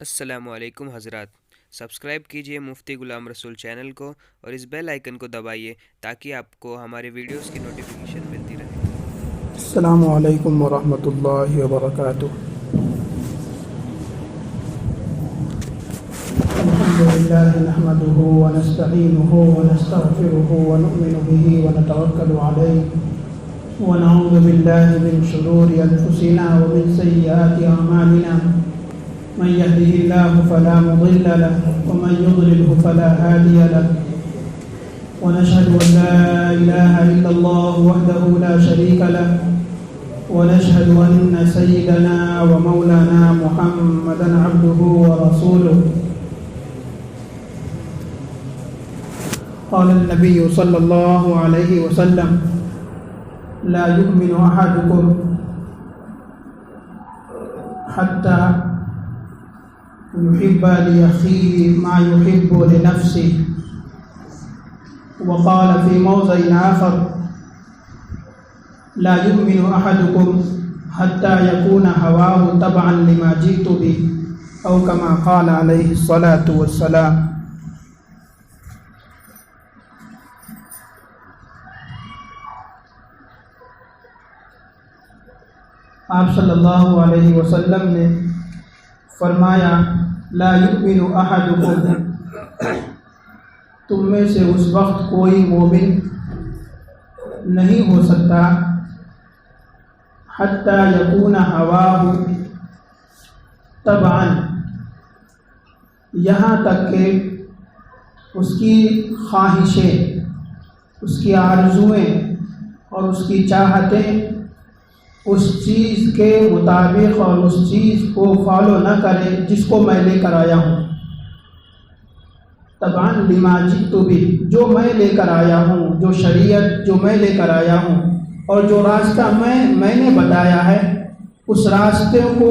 السلام علیکم حضرات، سبسکرائب کیجئے مفتی غلام رسول چینل کو اور اس بیل آئیکن کو دبائیے تاکہ آپ کو ہمارے ویڈیوز کی نوٹیفیکیشن ملتی رہے۔ السلام علیکم ورحمۃ اللہ وبرکاتہ۔ الحمد للہ نحمده ونستعینه ونستغفره ونؤمن به ونتوکل علیہ ونعوذ باللہ من شرور انفسنا ومن سیئات اعمالنا، من يهده الله فلا مضل له ومن يضلله فلا هادي له، ونشهد أن لا إله إلا الله وحده لا شريك له، ونشهد أن سيدنا ومولانا محمدا عبده ورسوله. قال النبي صلى الله عليه وسلم: لا يؤمن أحدكم حتى يحب لأخيه ما يحب لنفسه. وقال في موضع آخر: لا يؤمن أحدكم حتى يكون هواه تبعا لما جئت به، أو كما قال عليه الصلاة والسلام. آپ صلی اللہ علیہ وسلم نے فرمایا: لا یؤمن احدکم، تم میں سے اس وقت کوئی مومن نہیں ہو سکتا حتی یکون ہواہ تبعا، یہاں تک کہ اس کی خواہشیں، اس کی آرزوئیں اور اس کی چاہتیں اس چیز کے مطابق اور اس چیز کو فالو نہ کرے جس کو میں لے کر آیا ہوں. طبعا لما جئت به، جو میں لے کر آیا ہوں، جو شریعت جو میں لے کر آیا ہوں اور جو راستہ میں نے بتایا ہے، اس راستے کو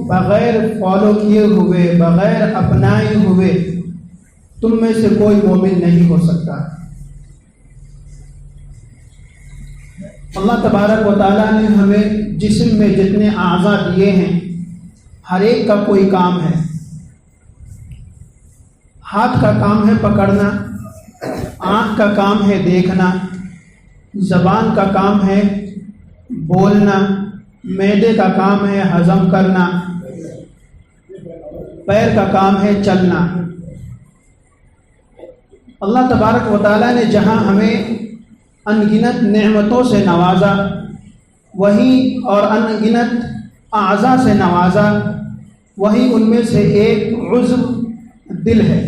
بغیر فالو کیے ہوئے، بغیر اپنائے ہوئے تم میں سے کوئی مومن نہیں ہو سکتا. اللہ تبارک و تعالیٰ نے ہمیں جسم میں جتنے اعضاء دیے ہیں، ہر ایک کا کوئی کام ہے. ہاتھ کا کام ہے پکڑنا، آنکھ کا کام ہے دیکھنا، زبان کا کام ہے بولنا، معدے کا کام ہے ہضم کرنا، پیر کا کام ہے چلنا. اللہ تبارک و تعالیٰ نے جہاں ہمیں ان گنت نعمتوں سے نوازا، وہیں اور ان گنت اعضاء سے نوازا، وہیں ان میں سے ایک عضو دل ہے.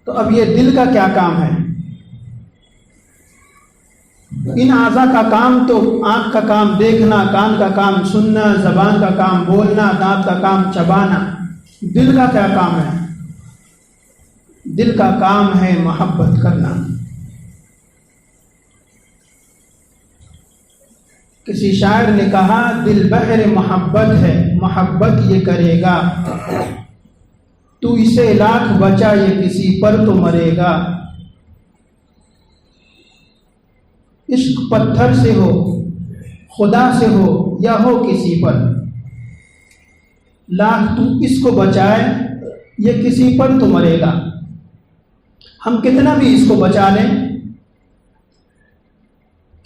تو اب یہ دل کا کیا کام ہے؟ ان اعضاء کا کام تو آنکھ کا کام دیکھنا، کان کا کام سننا، زبان کا کام بولنا، دانت کا کام چبانا. دل کا کیا کام ہے؟ دل کا کام ہے محبت کرنا. کسی شاعر نے کہا: دل بحر محبت ہے، محبت یہ کرے گا، تو اسے لاکھ بچا یہ کسی پر تو مرے گا. عشق پتھر سے ہو، خدا سے ہو یا ہو کسی پر، لاکھ تو اس کو بچائے یہ کسی پر تو مرے گا. ہم کتنا بھی اس کو بچا لیں،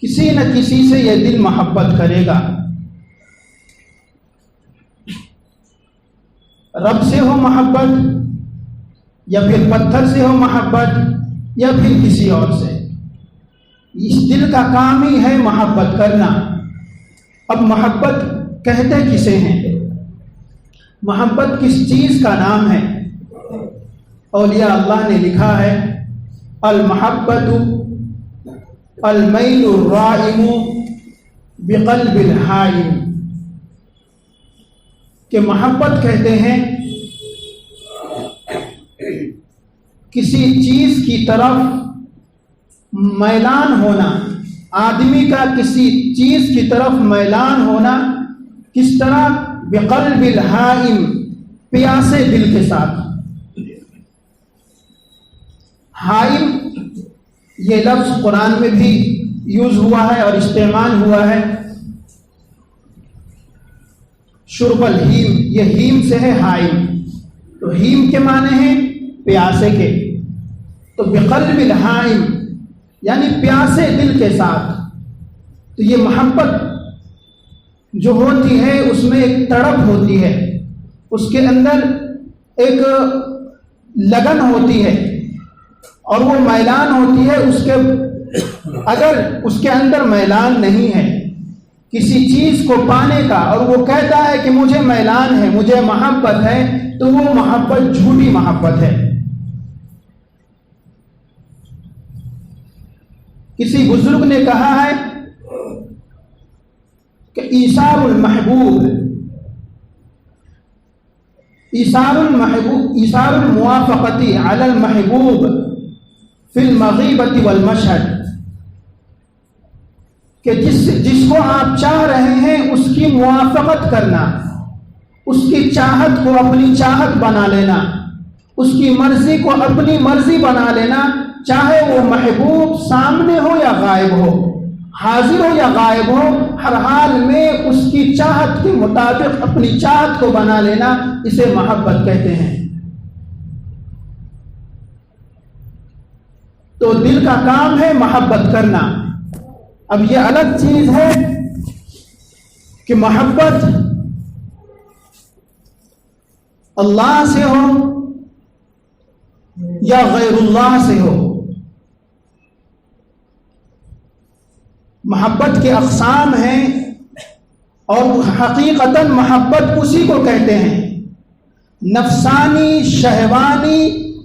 کسی نہ کسی سے یہ دل محبت کرے گا. رب سے ہو محبت، یا پھر پتھر سے ہو محبت، یا پھر کسی اور سے. اس دل کا کام ہی ہے محبت کرنا. اب محبت کہتے کسے ہیں؟ محبت کس چیز کا نام ہے؟ اولیاء اللہ نے لکھا ہے: المحبت المیل الرائم بقلب الحائم، کہ محبت کہتے ہیں کسی چیز کی طرف میلان ہونا، آدمی کا کسی چیز کی طرف میلان ہونا. کس طرح؟ بقلب الحائم، پیاسے دل کے ساتھ. حائم یہ لفظ قرآن میں بھی یوز ہوا ہے اور استعمال ہوا ہے. شرب الہیم، یہ ہیم سے ہے ہائم، تو ہیم کے معنی ہیں پیاسے کے، تو بقلب الہائم یعنی پیاسے دل کے ساتھ۔ تو یہ محبت جو ہوتی ہے اس میں ایک تڑپ ہوتی ہے، اس کے اندر ایک لگن ہوتی ہے اور وہ میلان ہوتی ہے۔ اگر اس کے اندر میلان نہیں ہے کسی چیز کو پانے کا، اور وہ کہتا ہے کہ مجھے میلان ہے، مجھے محبت ہے، تو وہ محبت جھوٹی محبت ہے۔ کسی بزرگ نے کہا ہے کہ ایثار الموافقتی علی المحبوب فی المغیبۃ والمشہد، کہ جس کو آپ چاہ رہے ہیں اس کی موافقت کرنا، اس کی چاہت کو اپنی چاہت بنا لینا، اس کی مرضی کو اپنی مرضی بنا لینا، چاہے وہ محبوب سامنے ہو یا غائب ہو، حاضر ہو یا غائب ہو، ہر حال میں اس کی چاہت کے مطابق اپنی چاہت کو بنا لینا، اسے محبت کہتے ہیں۔ تو دل کا کام ہے محبت کرنا۔ اب یہ الگ چیز ہے کہ محبت اللہ سے ہو یا غیر اللہ سے ہو۔ محبت کے اقسام ہیں اور حقیقتاً محبت اسی کو کہتے ہیں۔ نفسانی، شہوانی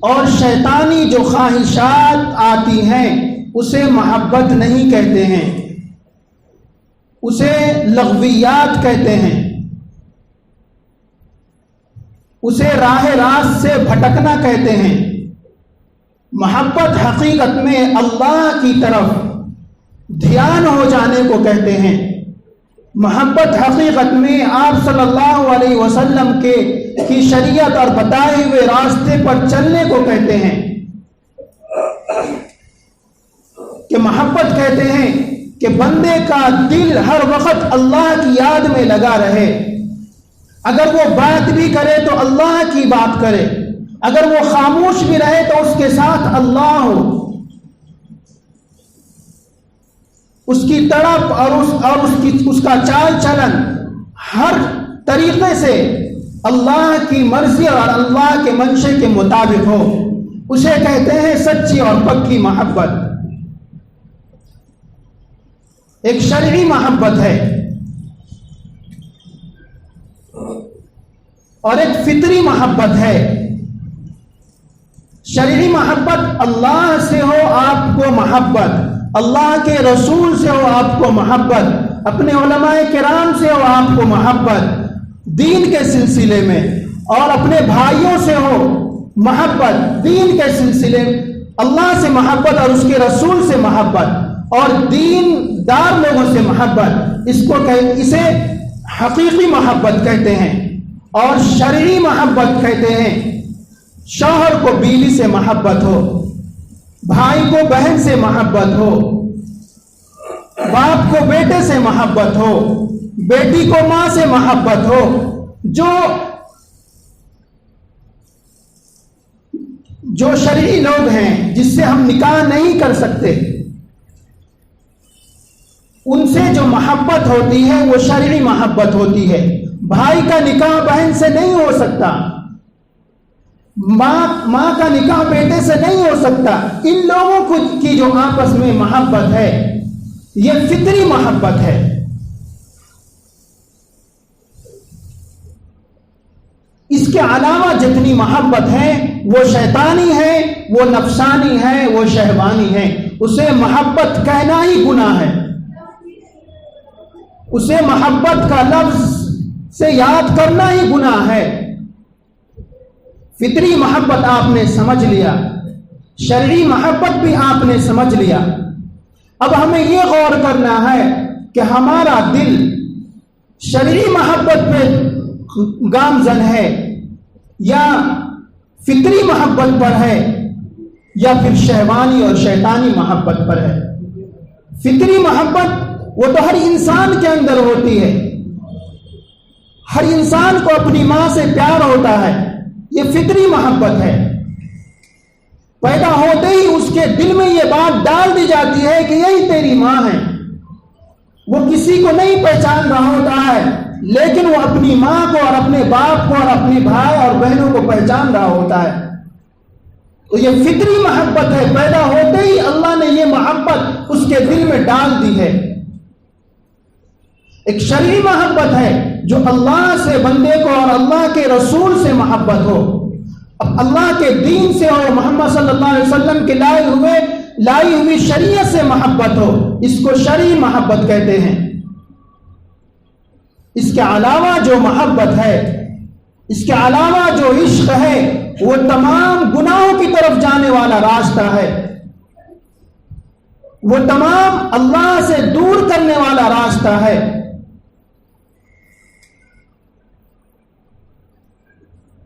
اور شیطانی جو خواہشات آتی ہیں اسے محبت نہیں کہتے ہیں، اسے لغویات کہتے ہیں، اسے راہ راست سے بھٹکنا کہتے ہیں۔ محبت حقیقت میں اللہ کی طرف دھیان ہو جانے کو کہتے ہیں۔ محبت حقیقت میں آپ صلی اللہ علیہ وسلم کی شریعت اور بتائے ہوئے راستے پر چلنے کو کہتے ہیں۔ کہ محبت کہتے ہیں کہ بندے کا دل ہر وقت اللہ کی یاد میں لگا رہے، اگر وہ بات بھی کرے تو اللہ کی بات کرے، اگر وہ خاموش بھی رہے تو اس کے ساتھ اللہ ہو، اس کی تڑپ اور اس کا چال چلن ہر طریقے سے اللہ کی مرضی اور اللہ کے منشے کے مطابق ہو، اسے کہتے ہیں سچی اور پکی محبت۔ ایک شرعی محبت ہے اور ایک فطری محبت ہے۔ شرعی محبت اللہ سے ہو آپ کو محبت، اللہ کے رسول سے ہو آپ کو محبت، اپنے علماء کرام سے ہو آپ کو محبت دین کے سلسلے میں، اور اپنے بھائیوں سے ہو محبت دین کے سلسلے، اللہ سے محبت اور اس کے رسول سے محبت اور دین دار لوگوں سے محبت، اسے حقیقی محبت کہتے ہیں۔ اور شرعی محبت کہتے ہیں شوہر کو بیوی سے محبت ہو، بھائی کو بہن سے محبت ہو، باپ کو بیٹے سے محبت ہو، بیٹی کو ماں سے محبت ہو۔ جو شرعی لوگ ہیں جس سے ہم نکاح نہیں کر سکتے، ان سے جو محبت ہوتی ہے وہ شرعی محبت ہوتی ہے۔ بھائی کا نکاح بہن سے نہیں ہو سکتا، ماں کا نکاح بیٹے سے نہیں ہو سکتا۔ ان لوگوں کی جو آپس میں محبت ہے یہ فطری محبت ہے۔ اس کے علاوہ جتنی محبت ہے وہ شیطانی ہے، وہ نفسانی ہے، وہ شہوانی ہے، اسے محبت کہنا ہی گناہ ہے، اسے محبت کا لفظ سے یاد کرنا ہی گناہ ہے۔ فطری محبت آپ نے سمجھ لیا، شرعی محبت بھی آپ نے سمجھ لیا۔ اب ہمیں یہ غور کرنا ہے کہ ہمارا دل شرعی محبت پہ گامزن ہے یا فطری محبت پر ہے یا پھر شہوانی اور شیطانی محبت پر ہے۔ فطری محبت وہ تو ہر انسان کے اندر ہوتی ہے، ہر انسان کو اپنی ماں سے پیار ہوتا ہے، یہ فطری محبت ہے۔ پیدا ہوتے ہی اس کے دل میں یہ بات ڈال دی جاتی ہے کہ یہی تیری ماں ہے۔ وہ کسی کو نہیں پہچان رہا ہوتا ہے، لیکن وہ اپنی ماں کو اور اپنے باپ کو اور اپنے بھائی اور بہنوں کو پہچان رہا ہوتا ہے۔ تو یہ فطری محبت ہے، پیدا ہوتے ہی اللہ نے یہ محبت اس کے دل میں ڈال دی ہے۔ ایک شرعی محبت ہے جو اللہ سے بندے کو اور اللہ کے رسول سے محبت ہو، اب اللہ کے دین سے اور محمد صلی اللہ علیہ وسلم کے لائی ہوئی شریعت سے محبت ہو، اس کو شرعی محبت کہتے ہیں۔ اس کے علاوہ جو محبت ہے، اس کے علاوہ جو عشق ہے، وہ تمام گناہوں کی طرف جانے والا راستہ ہے، وہ تمام اللہ سے دور کرنے والا راستہ ہے۔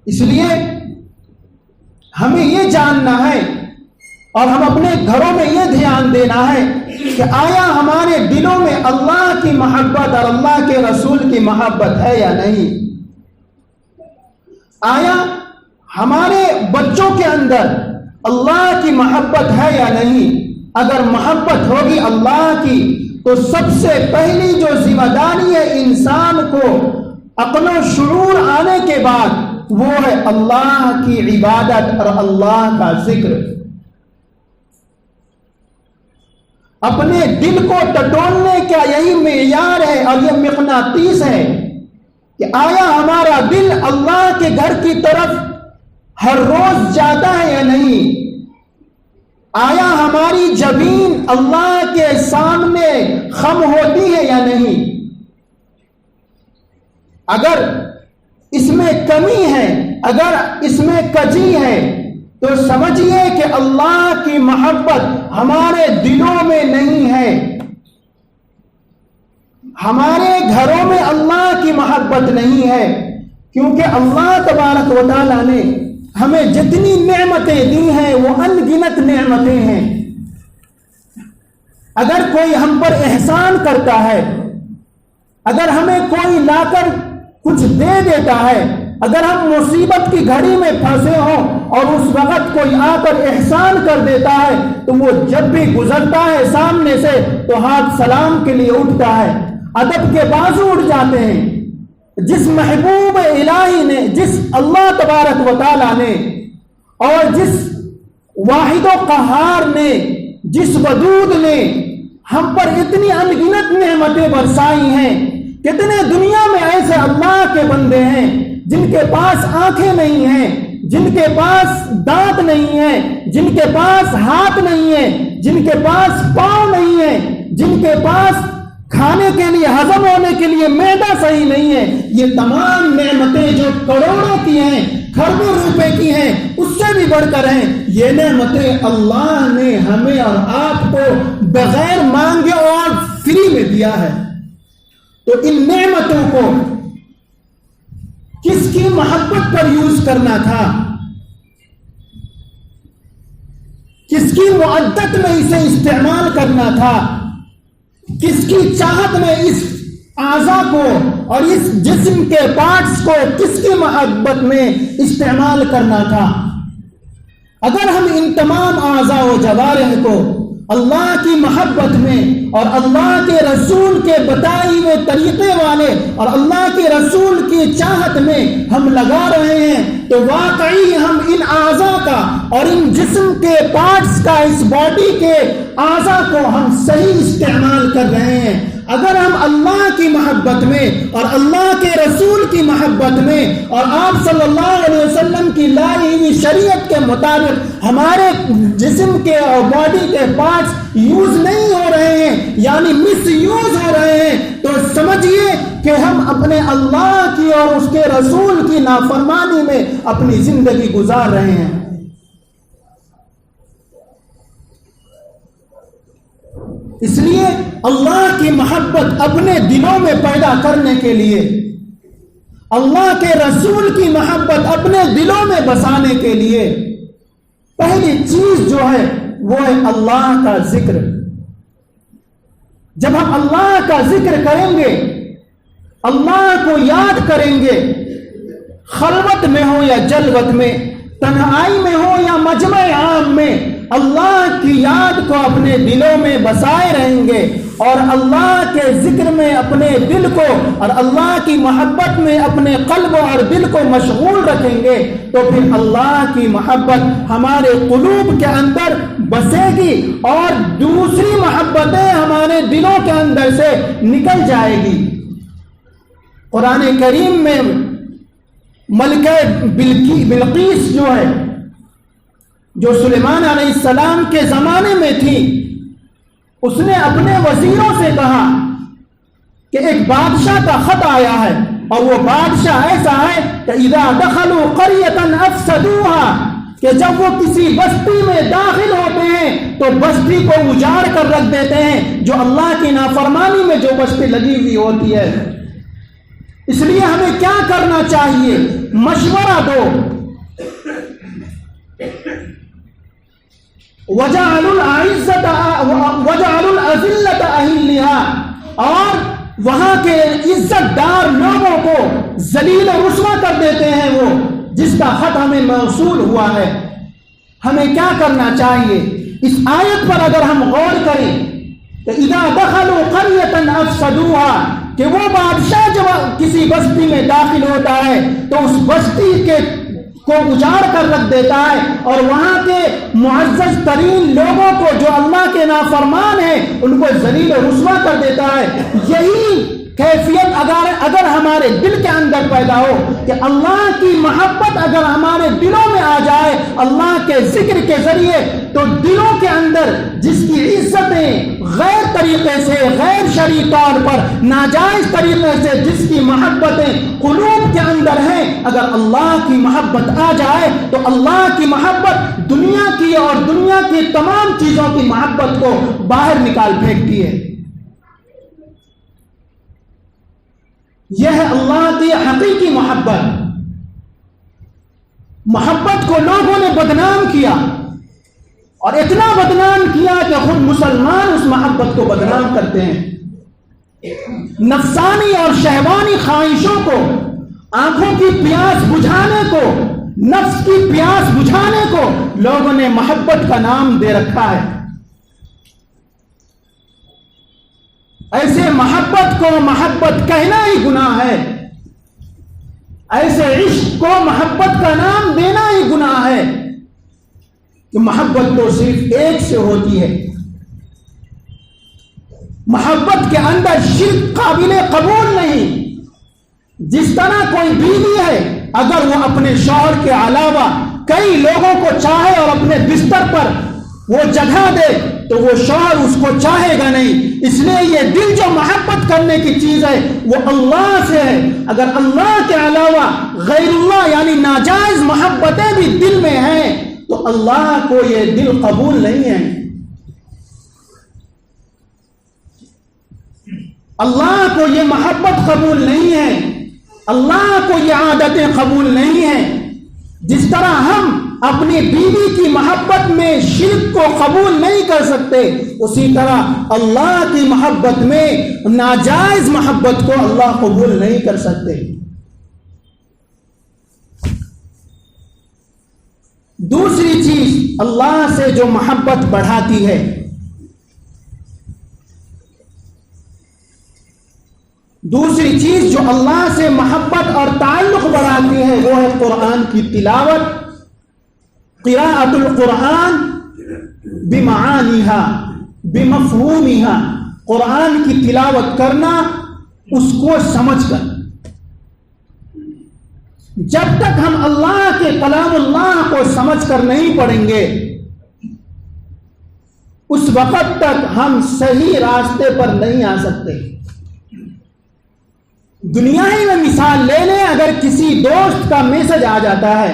اس لیے ہمیں یہ جاننا ہے اور ہم اپنے گھروں میں یہ دھیان دینا ہے کہ آیا ہمارے دلوں میں اللہ کی محبت اور اللہ کے رسول کی محبت ہے یا نہیں؟ آیا ہمارے بچوں کے اندر اللہ کی محبت ہے یا نہیں؟ اگر محبت ہوگی اللہ کی تو سب سے پہلی جو ذمہ داری ہے انسان کو عقل و شعور آنے کے بعد، وہ ہے اللہ کی عبادت اور اللہ کا ذکر۔ اپنے دل کو ٹٹولنے کا یہی معیار ہے اور یہ مقناطیس ہے کہ آیا ہمارا دل اللہ کے گھر کی طرف ہر روز جاتا ہے یا نہیں؟ آیا ہماری جبین اللہ کے سامنے خم ہوتی ہے یا نہیں؟ اگر اس میں کمی ہے، اگر اس میں کجی ہے، تو سمجھیے کہ اللہ کی محبت ہمارے دلوں میں نہیں ہے۔ ہمارے گھروں میں اللہ کی محبت نہیں ہے، کیونکہ اللہ تبارک و تعالیٰ نے ہمیں جتنی نعمتیں دی ہیں وہ ان گنت نعمتیں ہیں۔ اگر کوئی ہم پر احسان کرتا ہے، اگر ہمیں کوئی لا کر کچھ دے دیتا ہے، اگر ہم مصیبت کی گھڑی میں پھنسے ہوں اور اس وقت کوئی آ کر احسان کر دیتا ہے تو وہ جب بھی گزرتا ہے سامنے سے تو ہاتھ سلام کے لیے اٹھتا ہے، ادب کے بازو اٹھ جاتے ہیں۔ جس محبوب الہی نے، جس اللہ تبارک و تعالیٰ نے اور جس واحد و قہار نے، جس ودود نے ہم پر اتنی انگنت نعمتیں برسائی ہیں، کتنے دنیا میں ایسے اللہ کے بندے ہیں جن کے پاس آنکھیں نہیں ہیں، جن کے پاس دانت نہیں ہیں، جن کے پاس ہاتھ نہیں ہیں، جن کے پاس پاؤں نہیں ہیں، جن کے پاس کھانے کے لیے، ہضم ہونے کے لیے معدہ صحیح نہیں ہے۔ یہ تمام نعمتیں جو کروڑوں کی ہیں، کھربوں روپے کی ہیں، اس سے بھی بڑھ کر ہیں، یہ نعمتیں اللہ نے ہمیں اور آپ کو بغیر مانگے اور فری میں دیا ہے۔ تو ان نعمتوں کو کس کی محبت پر یوز کرنا تھا، کس کی معدت میں اسے استعمال کرنا تھا، کس کی چاہت میں اس اعضاء کو اور اس جسم کے پارٹس کو کس کی محبت میں استعمال کرنا تھا۔ اگر ہم ان تمام اعضاء و جوارح کو اللہ کی محبت میں اور اللہ کے رسول کے بتائے ہوئے طریقے والے اور اللہ کے رسول کی چاہت میں ہم لگا رہے ہیں تو واقعی ہم ان اعضاء کا اور ان جسم کے پارٹس کا، اس باڈی کے اعضاء کو ہم صحیح استعمال کر رہے ہیں۔ اگر ہم اللہ کی محبت میں اور اللہ کے رسول کی محبت میں اور آپ صلی اللہ علیہ وسلم کی لائی ہوئی شریعت کے مطابق ہمارے جسم کے اور باڈی کے پارٹس یوز نہیں ہو رہے ہیں، یعنی مس یوز ہو رہے ہیں، تو سمجھیے کہ ہم اپنے اللہ کی اور اس کے رسول کی نافرمانی میں اپنی زندگی گزار رہے ہیں۔ اس لیے اللہ کی محبت اپنے دلوں میں پیدا کرنے کے لیے، اللہ کے رسول کی محبت اپنے دلوں میں بسانے کے لیے پہلی چیز جو ہے وہ ہے اللہ کا ذکر۔ جب ہم اللہ کا ذکر کریں گے، اللہ کو یاد کریں گے، خلوت میں ہو یا جلوت میں، تنہائی میں ہو یا مجمع عام میں، اللہ کی یاد کو اپنے دلوں میں بسائے رہیں گے اور اللہ کے ذکر میں اپنے دل کو اور اللہ کی محبت میں اپنے قلب اور دل کو مشغول رکھیں گے، تو پھر اللہ کی محبت ہمارے قلوب کے اندر بسے گی اور دوسری محبتیں ہمارے دلوں کے اندر سے نکل جائے گی۔ قرآن کریم میں ملکہ بلقیس جو ہے، جو سلیمان علیہ السلام کے زمانے میں تھی، اس نے اپنے وزیروں سے کہا کہ ایک بادشاہ کا خط آیا ہے اور وہ بادشاہ ایسا ہے کہ اذا دخلوا قریة افسدوها، کہ جب وہ کسی بستی میں داخل ہوتے ہیں تو بستی کو اجاڑ کر رکھ دیتے ہیں، جو اللہ کی نافرمانی میں جو بستی لگی ہوئی ہوتی ہے۔ اس لیے ہمیں کیا کرنا چاہیے؟ مشورہ دو۔ وَجَعَلُوا الْأَذِلَّةَ أَهِلِّهَا، اور وہاں کے عزت دار لوگوں کو ذلیل و رسوا کر دیتے ہیں، وہ جس کا خط ہمیں موصول ہوا ہے۔ ہمیں کیا کرنا چاہیے؟ اس آیت پر اگر ہم غور کریں کہ اِذَا دَخَلُوا قَرْيَةً أَفْسَدُوهَا، کہ وہ بادشاہ جب کسی بستی میں داخل ہوتا ہے تو اس بستی کو اجاڑ کر رکھ دیتا ہے اور وہاں کے معزز ترین لوگوں کو جو اللہ کے نافرمان ہیں ان کو ذلیل و رسوا کر دیتا ہے۔ یہی کیفیت اگر ہمارے دل کے اندر پیدا ہو کہ اللہ کی محبت اگر ہمارے دلوں میں آ جائے اللہ کے ذکر کے ذریعے، تو دلوں کے اندر جس کی عزتیں غیر طریقے سے، غیر شرعی طور پر، ناجائز طریقے سے جس کی محبتیں قلوب کے اندر ہیں، اگر اللہ کی محبت آ جائے تو اللہ کی محبت دنیا کی اور دنیا کی تمام چیزوں کی محبت کو باہر نکال پھینکتی ہے۔ یہ ہے اللہ کی حقیقی محبت۔ محبت کو لوگوں نے بدنام کیا اور اتنا بدنام کیا کہ خود مسلمان اس محبت کو بدنام کرتے ہیں۔ نفسانی اور شہوانی خواہشوں کو، آنکھوں کی پیاس بجھانے کو، نفس کی پیاس بجھانے کو لوگوں نے محبت کا نام دے رکھا ہے۔ ایسے محبت کو محبت کہنا ہی گناہ ہے، ایسے عشق کو محبت کا نام دینا ہی گناہ ہے، کہ محبت تو صرف ایک سے ہوتی ہے۔ محبت کے اندر شرک قابل قبول نہیں۔ جس طرح کوئی بیوی ہے اگر وہ اپنے شوہر کے علاوہ کئی لوگوں کو چاہے اور اپنے بستر پر وہ جگہ دے تو وہ شوہر اس کو چاہے گا نہیں۔ اس لیے یہ دل جو محبت کرنے کی چیز ہے وہ اللہ سے ہے۔ اگر اللہ کے علاوہ غیر اللہ یعنی ناجائز محبتیں بھی دل میں ہیں تو اللہ کو یہ دل قبول نہیں ہے۔ اللہ کو یہ محبت قبول نہیں ہے، اللہ کو یہ عادتیں قبول نہیں ہیں۔ جس طرح ہم اپنی بیوی کی محبت میں شرک کو قبول نہیں کر سکتے، اسی طرح اللہ کی محبت میں ناجائز محبت کو اللہ قبول نہیں کر سکتے۔ دوسری چیز اللہ سے جو محبت بڑھاتی ہے، دوسری چیز جو اللہ سے محبت اور تعلق بڑھاتی ہے وہ ہے قرآن کی تلاوت، قراءۃ القرآن بمعانیہا بمفہومہا، قرآن کی تلاوت کرنا اس کو سمجھ کر۔ جب تک ہم اللہ کے کلام اللہ کو سمجھ کر نہیں پڑھیں گے اس وقت تک ہم صحیح راستے پر نہیں آ سکتے۔ دنیا ہی میں مثال لے لیں، اگر کسی دوست کا میسج آ جاتا ہے،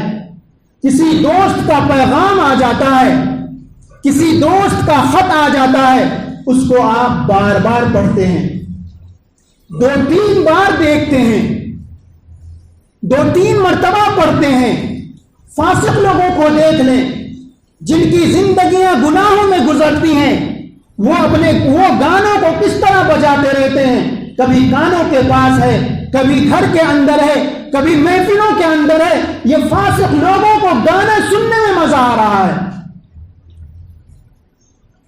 کسی دوست کا پیغام آ جاتا ہے، کسی دوست کا خط آ جاتا ہے، اس کو آپ بار بار پڑھتے ہیں، 2-3 بار دیکھتے ہیں، 2-3 مرتبہ پڑھتے ہیں۔ فاسق لوگوں کو دیکھ لیں جن کی زندگیاں گناہوں میں گزرتی ہیں، وہ گانوں کو کس طرح بجاتے رہتے ہیں، کبھی کانوں کے پاس ہے، کبھی گھر کے اندر ہے، کبھی محفلوں کے اندر ہے، یہ فاسق لوگوں کو گانے سننے میں مزہ آ رہا ہے۔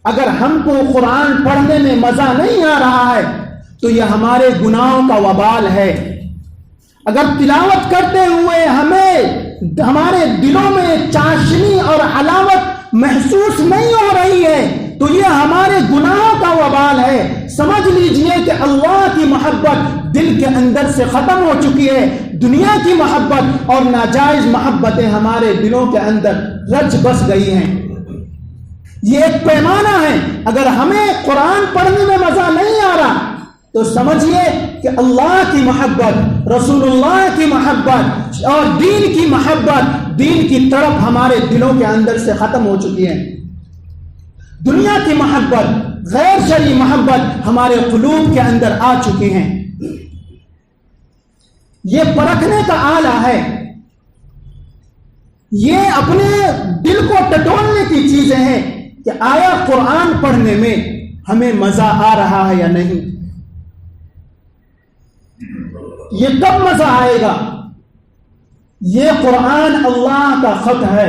اگر ہم کو قرآن پڑھنے میں مزہ نہیں آ رہا ہے تو یہ ہمارے گناہوں کا وبال ہے۔ اگر تلاوت کرتے ہوئے ہمارے دلوں میں چاشنی اور حلاوت محسوس نہیں ہو رہی ہے تو یہ ہمارے گناہوں کا وبال ہے۔ سمجھ لیجئے کہ اللہ کی محبت دل کے اندر سے ختم ہو چکی ہے، دنیا کی محبت اور ناجائز محبتیں ہمارے دلوں کے اندر رچ بس گئی ہیں۔ یہ ایک پیمانہ ہے۔ اگر ہمیں قرآن پڑھنے میں مزہ نہیں آ رہا تو سمجھیے کہ اللہ کی محبت، رسول اللہ کی محبت اور دین کی محبت، دین کی طرف ہمارے دلوں کے اندر سے ختم ہو چکی ہے۔ دنیا کی محبت، غیر شرعی محبت ہمارے قلوب کے اندر آ چکی ہیں۔ یہ پرکھنے کا آلہ ہے، یہ اپنے دل کو ٹٹولنے کی چیزیں ہیں کہ آیا قرآن پڑھنے میں ہمیں مزہ آ رہا ہے یا نہیں۔ یہ کب مزہ آئے گا؟ یہ قرآن اللہ کا خط ہے،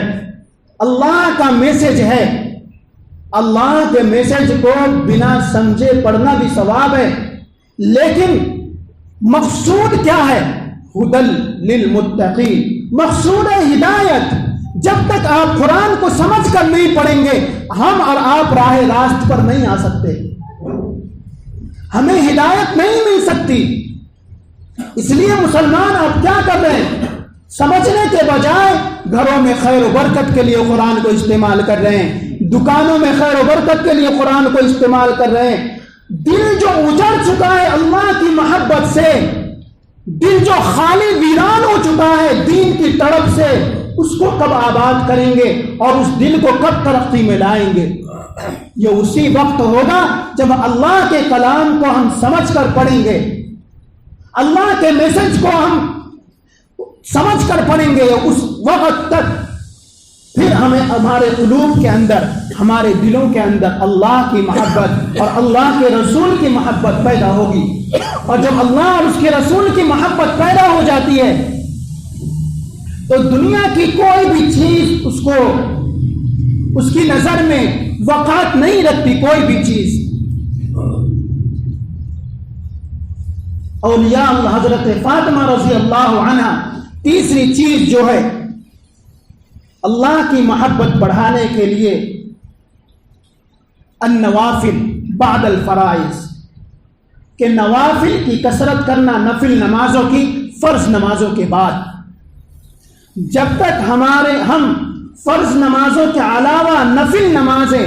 اللہ کا میسج ہے۔ اللہ کے میسج کو بنا سمجھے پڑھنا بھی ثواب ہے، لیکن مقصود کیا ہے؟ ہدل للمتقین، مقصود ہے ہدایت۔ جب تک آپ قرآن کو سمجھ کر نہیں پڑھیں گے ہم اور آپ راہ راست پر نہیں آ سکتے، ہمیں ہدایت نہیں مل سکتی۔ اس لیے مسلمان آپ کیا کر رہے ہیں؟ سمجھنے کے بجائے گھروں میں خیر و برکت کے لیے قرآن کو استعمال کر رہے ہیں، دکانوں میں خیر و برکت کے لیے قرآن کو استعمال کر رہے ہیں۔ دل جو اجڑ چکا ہے اللہ کی محبت سے، دل جو خالی ویران ہو چکا ہے دین کی طرف سے، اس کو کب آباد کریں گے اور اس دل کو کب ترقی میں لائیں گے؟ یہ اسی وقت ہوگا جب اللہ کے کلام کو ہم سمجھ کر پڑھیں گے، اللہ کے میسج کو ہم سمجھ کر پڑھیں گے۔ اس وقت تک پھر ہمیں ہمارے قلوب کے اندر، ہمارے دلوں کے اندر اللہ کی محبت اور اللہ کے رسول کی محبت پیدا ہوگی۔ اور جب اللہ اور اس کے رسول کی محبت پیدا ہو جاتی ہے تو دنیا کی کوئی بھی چیز اس کی نظر میں وقعت نہیں رکھتی، کوئی بھی چیز۔ اولیاء اللہ حضرت فاطمہ رضی اللہ عنہ تیسری چیز جو ہے اللہ کی محبت بڑھانے کے لیے النوافل بعد الفرائض، کہ نوافل کی کثرت کرنا، نفل نمازوں کی، فرض نمازوں کے بعد۔ جب تک ہم فرض نمازوں کے علاوہ نفل نمازیں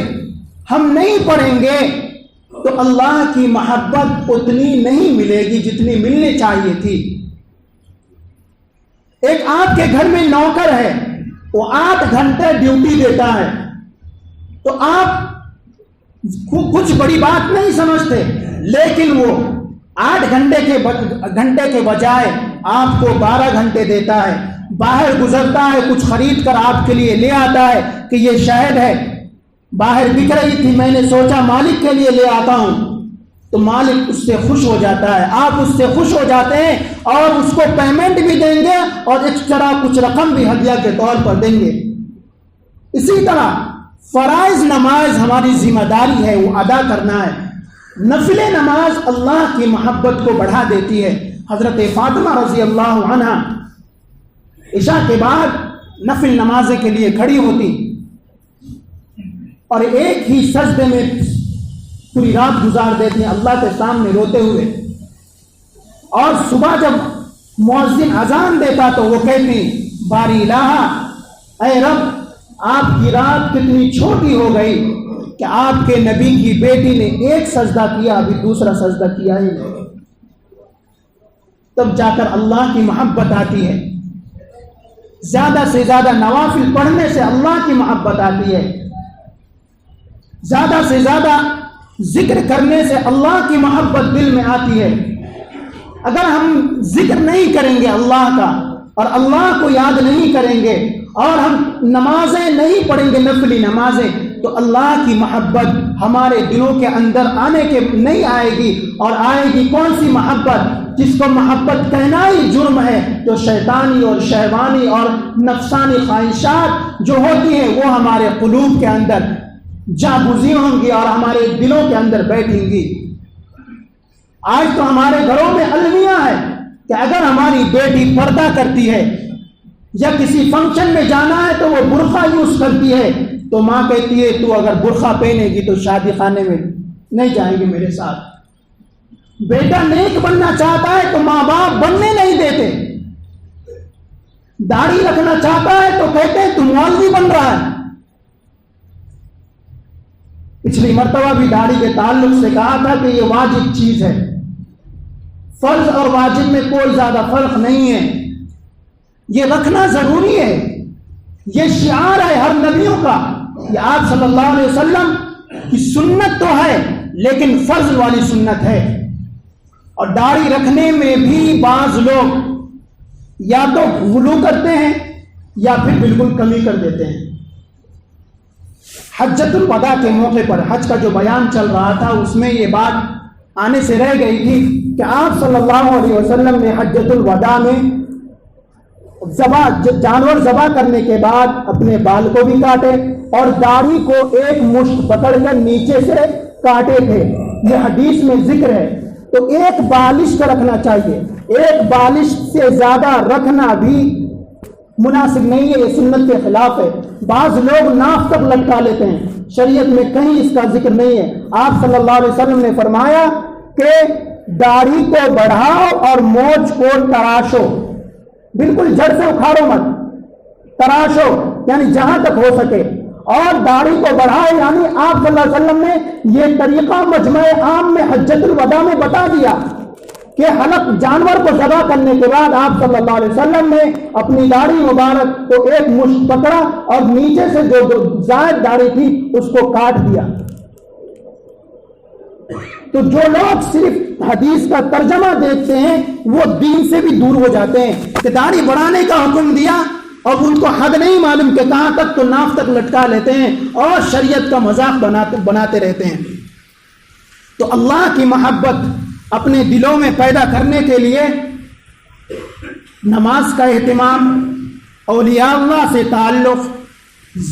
ہم نہیں پڑھیں گے تو اللہ کی محبت اتنی نہیں ملے گی جتنی ملنی چاہیے تھی۔ ایک آپ کے گھر میں نوکر ہے، وہ 8 گھنٹے ڈیوٹی دیتا ہے تو آپ کچھ بڑی بات نہیں سمجھتے، لیکن وہ 8 گھنٹے کے بجائے آپ کو 12 گھنٹے دیتا ہے۔ باہر گزرتا ہے، کچھ خرید کر آپ کے لیے لے آتا ہے کہ یہ شہد ہے، باہر بک رہی تھی، میں نے سوچا مالک کے لیے لے آتا ہوں، تو مالک اس سے خوش ہو جاتا ہے، آپ اس سے خوش ہو جاتے ہیں اور اس کو پیمنٹ بھی دیں گے اور ایکسٹرا کچھ رقم بھی ہدیہ کے طور پر دیں گے۔ اسی طرح فرائض نماز ہماری ذمہ داری ہے، وہ ادا کرنا ہے۔ نفل نماز اللہ کی محبت کو بڑھا دیتی ہے۔ حضرت فاطمہ رضی اللہ عنہ عشاء کے بعد نفل نمازیں کے لیے کھڑی ہوتی اور ایک ہی سجدے میں پوری رات گزار دیتی ہیں اللہ کے سامنے روتے ہوئے، اور صبح جب مؤذن اذان دیتا تو وہ کہتی باری الہ، اے رب آپ کی رات کتنی چھوٹی ہو گئی کہ آپ کے نبی کی بیٹی نے ایک سجدہ کیا، ابھی دوسرا سجدہ کیا ہی نہیں۔ تب جا کر اللہ کی محبت آتی ہے۔ زیادہ سے زیادہ نوافل پڑھنے سے اللہ کی محبت آتی ہے، زیادہ سے زیادہ ذکر کرنے سے اللہ کی محبت دل میں آتی ہے۔ اگر ہم ذکر نہیں کریں گے اللہ کا اور اللہ کو یاد نہیں کریں گے اور ہم نمازیں نہیں پڑھیں گے نفلی نمازیں، تو اللہ کی محبت ہمارے دلوں کے اندر نہیں آئے گی، اور آئے گی کون سی محبت؟ جس کو محبت کہنا ہی جرم ہے، تو شیطانی اور شہوانی اور نفسانی خواہشات جو ہوتی ہیں وہ ہمارے قلوب کے اندر جاگزی ہوں گی اور ہمارے دلوں کے اندر بیٹھیں گی۔ آج تو ہمارے گھروں میں المیہ ہے کہ اگر ہماری بیٹی پردہ کرتی ہے یا کسی فنکشن میں جانا ہے تو وہ برقع یوز کرتی ہے، تو ماں کہتی ہے تو اگر برقع پہنے گی تو شادی خانے میں نہیں جائیں گے میرے ساتھ۔ بیٹا نیک بننا چاہتا ہے تو ماں باپ بننے نہیں دیتے، داڑھی رکھنا چاہتا ہے تو کہتے ہیں تو مولوی بن رہا ہے۔ پچھلی مرتبہ بھی داڑھی کے تعلق سے کہا تھا کہ یہ واجب چیز ہے، فرض اور واجب میں کوئی زیادہ فرق نہیں ہے، یہ رکھنا ضروری ہے، یہ شعار ہے ہر نبیوں کا۔ یہ آپ صلی اللہ علیہ وسلم کی سنت تو ہے لیکن فرض والی سنت ہے۔ اور داڑھی رکھنے میں بھی بعض لوگ یا تو غلو کرتے ہیں یا پھر بالکل کمی کر دیتے ہیں۔ حجۃ الوداع کے موقع پر حج کا جو بیان چل رہا تھا اس میں یہ بات آنے سے رہ گئی تھی کہ آپ صلی اللہ علیہ وسلم نے حجۃ الوداع میں جانور ذبح کرنے کے بعد اپنے بال کو بھی کاٹے اور داڑھی کو ایک مشت پکڑ کر نیچے سے کاٹے تھے، یہ حدیث میں ذکر ہے۔ تو ایک بالش کا رکھنا چاہیے، ایک بالش سے زیادہ رکھنا بھی مناسب نہیں ہے، یہ سنت کے خلاف ہے۔ بعض لوگ ناف تک لٹکا لیتے ہیں، شریعت میں کہیں اس کا ذکر نہیں ہے۔ آپ صلی اللہ علیہ وسلم نے فرمایا کہ داڑھی کو بڑھاؤ اور مونچھ کو تراشو، بالکل جڑ سے اکھاڑو مت، تراشو یعنی جہاں تک ہو سکے، اور داڑھی کو بڑھاؤ یعنی آپ صلی اللہ علیہ وسلم نے یہ طریقہ مجمع عام میں حجۃ الوداع میں بتا دیا کہ حلق جانور کو ذبح کرنے کے بعد آپ صلی اللہ علیہ وسلم نے اپنی داڑھی مبارک کو ایک مشت پکڑا اور نیچے سے جو زائد داڑھی تھی اس کو کاٹ دیا۔ تو جو لوگ صرف حدیث کا ترجمہ دیکھتے ہیں وہ دین سے بھی دور ہو جاتے ہیں کہ داڑھی بڑھانے کا حکم دیا اور ان کو حد نہیں معلوم کہ کہاں تک، تو ناف تک لٹکا لیتے ہیں اور شریعت کا مذاق بناتے رہتے ہیں۔ تو اللہ کی محبت اپنے دلوں میں پیدا کرنے کے لیے نماز کا اہتمام، اولیاء اللہ سے تعلق،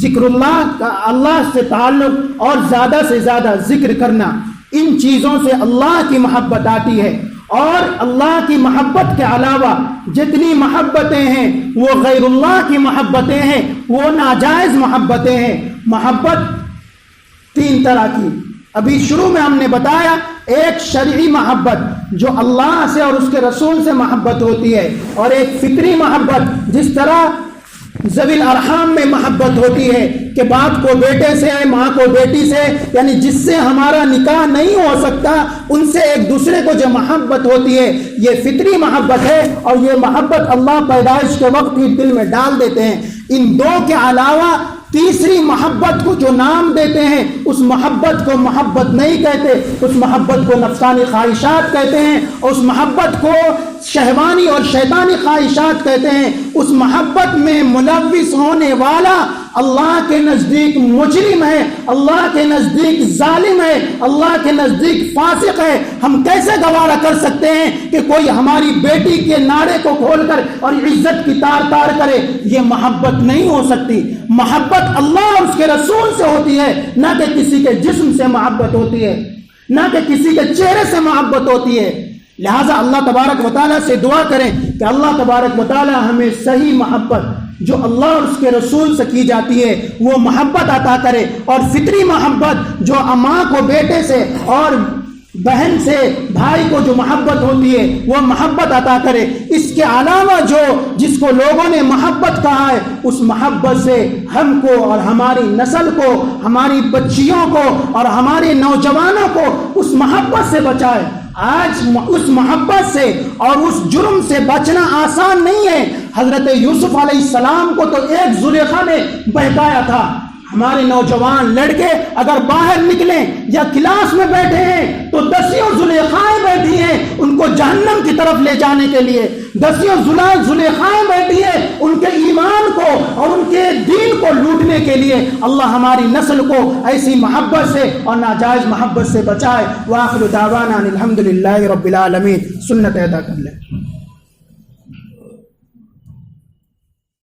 ذکر اللہ سے تعلق اور زیادہ سے زیادہ ذکر کرنا، ان چیزوں سے اللہ کی محبت آتی ہے۔ اور اللہ کی محبت کے علاوہ جتنی محبتیں ہیں وہ غیر اللہ کی محبتیں ہیں، وہ ناجائز محبتیں ہیں۔ محبت تین طرح کی ابھی شروع میں ہم نے بتایا، ایک شرعی محبت جو اللہ سے اور اس کے رسول سے محبت ہوتی ہے، اور ایک فطری محبت جس طرح ذوی الارحام میں محبت ہوتی ہے کہ باپ کو بیٹے سے، ماں کو بیٹی سے، یعنی جس سے ہمارا نکاح نہیں ہو سکتا ان سے ایک دوسرے کو جو محبت ہوتی ہے یہ فطری محبت ہے، اور یہ محبت اللہ پیدائش کے وقت ہی دل میں ڈال دیتے ہیں۔ ان دو کے علاوہ تیسری محبت کو جو نام دیتے ہیں اس محبت کو محبت نہیں کہتے، اس محبت کو نفسانی خواہشات کہتے ہیں، اس محبت کو شہوانی اور شیطانی خواہشات کہتے ہیں۔ اس محبت میں ملوث ہونے والا اللہ کے نزدیک مجرم ہے، اللہ کے نزدیک ظالم ہے، اللہ کے نزدیک فاسق ہے۔ ہم کیسے گوارا کر سکتے ہیں کہ کوئی ہماری بیٹی کے ناڑے کو کھول کر اور عزت کی تار تار کرے؟ یہ محبت نہیں ہو سکتی۔ محبت اللہ اور اس کے رسول سے ہوتی ہے، نہ کہ کسی کے جسم سے محبت ہوتی ہے، نہ کہ کسی کے چہرے سے محبت ہوتی ہے۔ لہٰذا اللہ تبارک و تعالیٰ سے دعا کریں کہ اللہ تبارک و تعالیٰ ہمیں صحیح محبت جو اللہ اور اس کے رسول سے کی جاتی ہے وہ محبت عطا کرے، اور فطری محبت جو ماں کو بیٹے سے اور بہن سے بھائی کو جو محبت ہوتی ہے وہ محبت عطا کرے۔ اس کے علاوہ جس کو لوگوں نے محبت کہا ہے اس محبت سے ہم کو اور ہماری نسل کو، ہماری بچیوں کو اور ہمارے نوجوانوں کو اس محبت سے بچائے۔ آج اس محبت سے اور اس جرم سے بچنا آسان نہیں ہے۔ حضرت یوسف علیہ السلام کو تو ایک زلیخا نے بہکایا تھا۔ ہمارے نوجوان لڑکے اگر باہر نکلیں یا کلاس میں بیٹھے ہیں تو دسیوں زلیخائیں بیٹھی ہیں ان کو جہنم کی طرف لے جانے کے لیے، دسیوں زلیخائیں بیٹھی ہیں ان کے ایمان کو اور ان کے دین کو لوٹنے کے لیے اللہ ہماری نسل کو ایسی محبت سے اور ناجائز محبت سے بچائے۔ وآخر دعوانا الحمدللہ رب العالمین۔ سنت ادا کر لیں۔